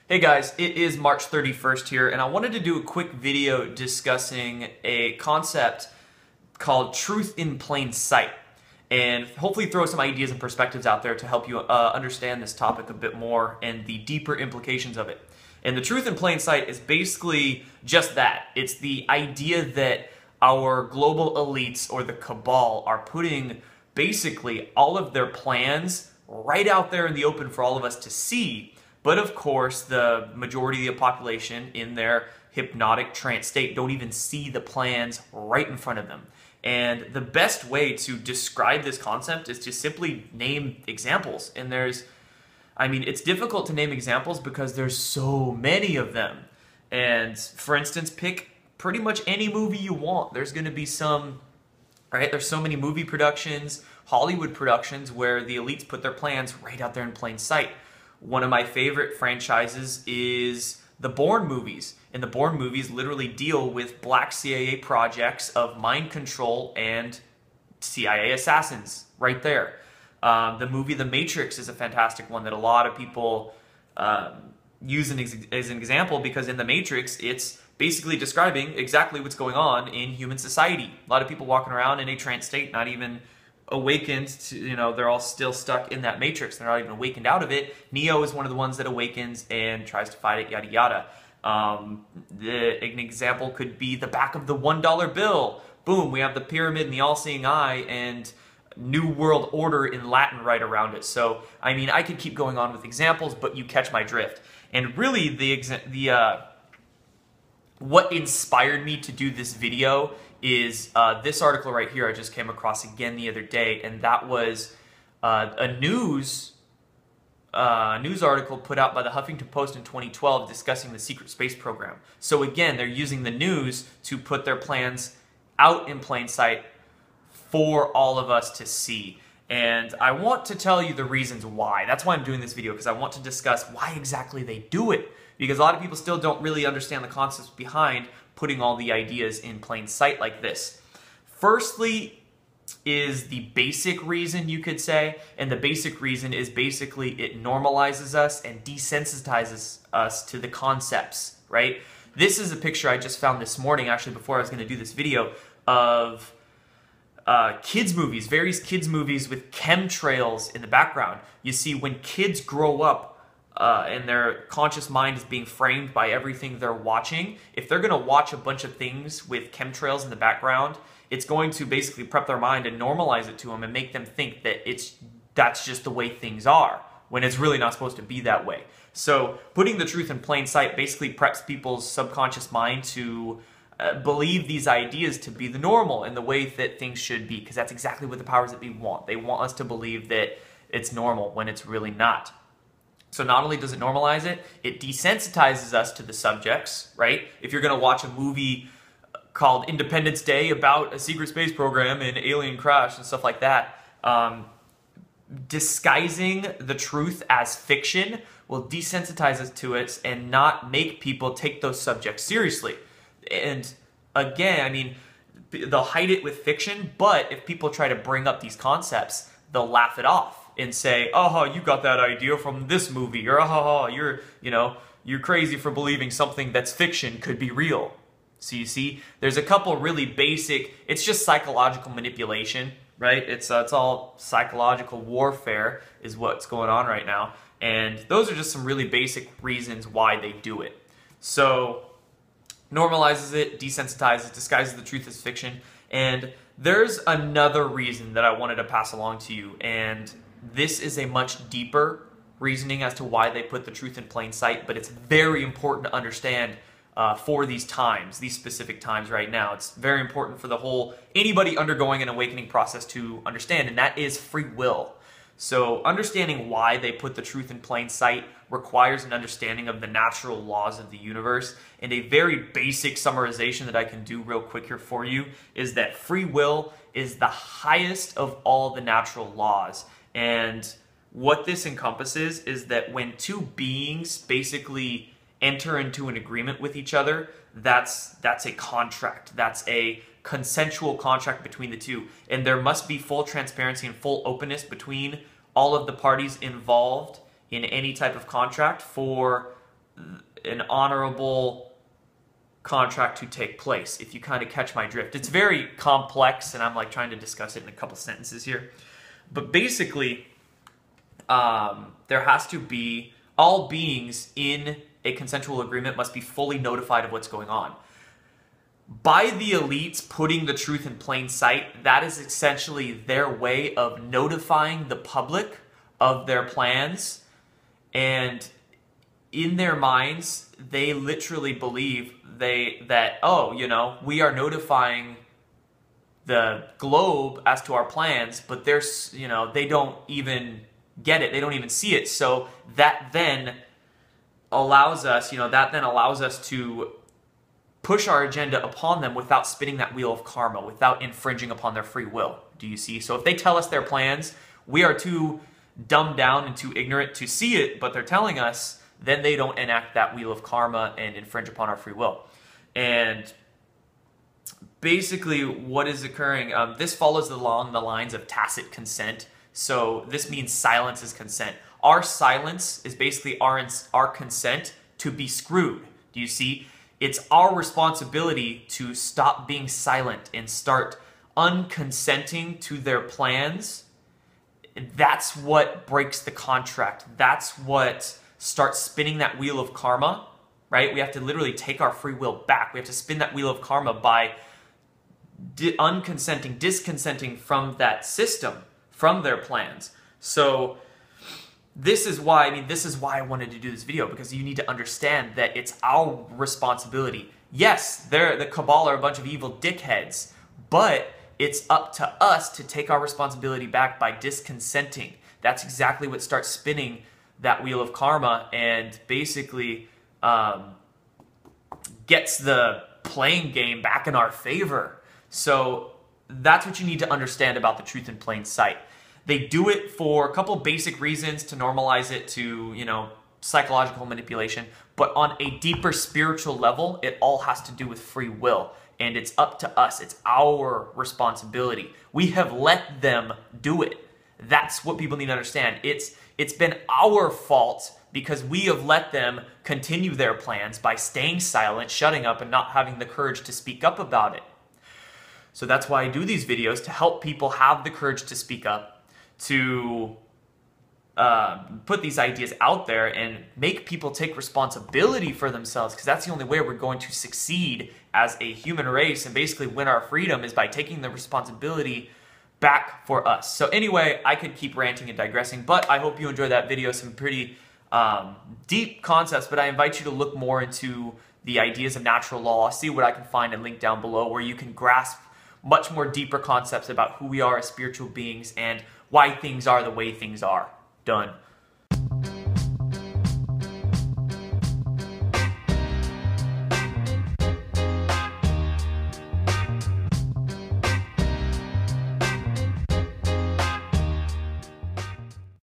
Hey guys, it is March 31st here, and I wanted to do a quick video discussing a concept called truth in plain sight, and hopefully throw some ideas and perspectives out there to help you understand this topic a bit more and the deeper implications of it. And the truth in plain sight is basically just that. It's the idea that our global elites or the cabal are putting basically all of their plans right out there in the open for all of us to see. But of course, the majority of the population in their hypnotic trance state don't even see the plans right in front of them. And the best way to describe this concept is to simply name examples. And it's difficult to name examples because there's so many of them. And for instance, pick pretty much any movie you want. There's going to be some, right? There's so many movie productions, Hollywood productions, where the elites put their plans right out there in plain sight. One of my favorite franchises is the Bourne movies. And the Bourne movies literally deal with black CIA projects of mind control and CIA assassins right there. The movie The Matrix is a fantastic one that a lot of people use as an example, because in The Matrix, it's basically describing exactly what's going on in human society. A lot of people walking around in a trance state, not even awakened to, they're all still stuck in that matrix. They're not even awakened out of it. Neo is one of the ones that awakens and tries to fight it, yada yada. An example could be the back of the $1 bill. Boom, we have the pyramid and the all-seeing eye and New World Order in Latin right around it. So, I could keep going on with examples, but you catch my drift. And really, what inspired me to do this video is this article right here I just came across again the other day, and that was a news article put out by the Huffington Post in 2012 discussing the secret space program. So again, they're using the news to put their plans out in plain sight for all of us to see. And I want to tell you the reasons why. That's why I'm doing this video, because I want to discuss why exactly they do it. Because a lot of people still don't really understand the concepts behind putting all the ideas in plain sight like this. Firstly is the basic reason, you could say, and the basic reason is basically it normalizes us and desensitizes us to the concepts, right? This is a picture I just found this morning, actually, before I was going to do this video, of kids movies, various kids movies with chemtrails in the background. You see, when kids grow up, and their conscious mind is being framed by everything they're watching, if they're going to watch a bunch of things with chemtrails in the background, it's going to basically prep their mind and normalize it to them and make them think that that's just the way things are, when it's really not supposed to be that way. So putting the truth in plain sight basically preps people's subconscious mind to believe these ideas to be the normal and the way that things should be, because that's exactly what the powers that be want. They want us to believe that it's normal when it's really not. So not only does it normalize it, it desensitizes us to the subjects, right? If you're going to watch a movie called Independence Day about a secret space program and alien crash and stuff like that, disguising the truth as fiction will desensitize us to it and not make people take those subjects seriously. And again, they'll hide it with fiction, but if people try to bring up these concepts, they'll laugh it off and say, oh, you got that idea from this movie, or oh, you're crazy for believing something that's fiction could be real. So you see, there's a couple really basic, it's just psychological manipulation, right? It's all psychological warfare is what's going on right now. And those are just some really basic reasons why they do it. So, normalizes it, desensitizes, disguises the truth as fiction. And there's another reason that I wanted to pass along to you, and this is a much deeper reasoning as to why they put the truth in plain sight, but it's very important to understand for these times, these specific times right now. It's very important for anybody undergoing an awakening process to understand, and that is free will. So understanding why they put the truth in plain sight requires an understanding of the natural laws of the universe. And a very basic summarization that I can do real quick here for you is that free will is the highest of all the natural laws. And what this encompasses is that when two beings basically enter into an agreement with each other, that's a contract. That's a consensual contract between the two. And there must be full transparency and full openness between all of the parties involved in any type of contract for an honorable contract to take place, if you kind of catch my drift. It's very complex, and I'm like trying to discuss it in a couple sentences here. But basically, there has to be, all beings in a consensual agreement must be fully notified of what's going on. By the elites putting the truth in plain sight, that is essentially their way of notifying the public of their plans. And in their minds, they literally believe that, oh, you know, we are notifying the globe as to our plans, but there's, you know, they don't even get it. They don't even see it. So that then allows us, to push our agenda upon them without spinning that wheel of karma, without infringing upon their free will. Do you see? So if they tell us their plans, we are too dumbed down and too ignorant to see it, but they're telling us, then they don't enact that wheel of karma and infringe upon our free will. And basically what is occurring, this follows along the lines of tacit consent. So this means silence is consent. Our silence is basically our consent to be screwed. Do you see? It's our responsibility to stop being silent and start unconsenting to their plans. That's what breaks the contract. That's what starts spinning that wheel of karma, right? We have to literally take our free will back. We have to spin that wheel of karma by disconsenting from that system, from their plans. So this is why I wanted to do this video, because you need to understand that it's our responsibility. Yes, the Cabal are a bunch of evil dickheads, but it's up to us to take our responsibility back by disconsenting. That's exactly what starts spinning that wheel of karma and basically gets the playing game back in our favor. So that's what you need to understand about the truth in plain sight. They do it for a couple basic reasons, to normalize it to, you know, psychological manipulation. But on a deeper spiritual level, it all has to do with free will. And it's up to us. It's our responsibility. We have let them do it. That's what people need to understand. It's been our fault because we have let them continue their plans by staying silent, shutting up, and not having the courage to speak up about it. So that's why I do these videos, to help people have the courage to speak up, to put these ideas out there and make people take responsibility for themselves, because that's the only way we're going to succeed as a human race and basically win our freedom, is by taking the responsibility back for us. So anyway, I could keep ranting and digressing, but I hope you enjoyed that video. Some pretty deep concepts, but I invite you to look more into the ideas of natural law, see what I can find and link down below, where you can grasp much more deeper concepts about who we are as spiritual beings and why things are the way things are. Done.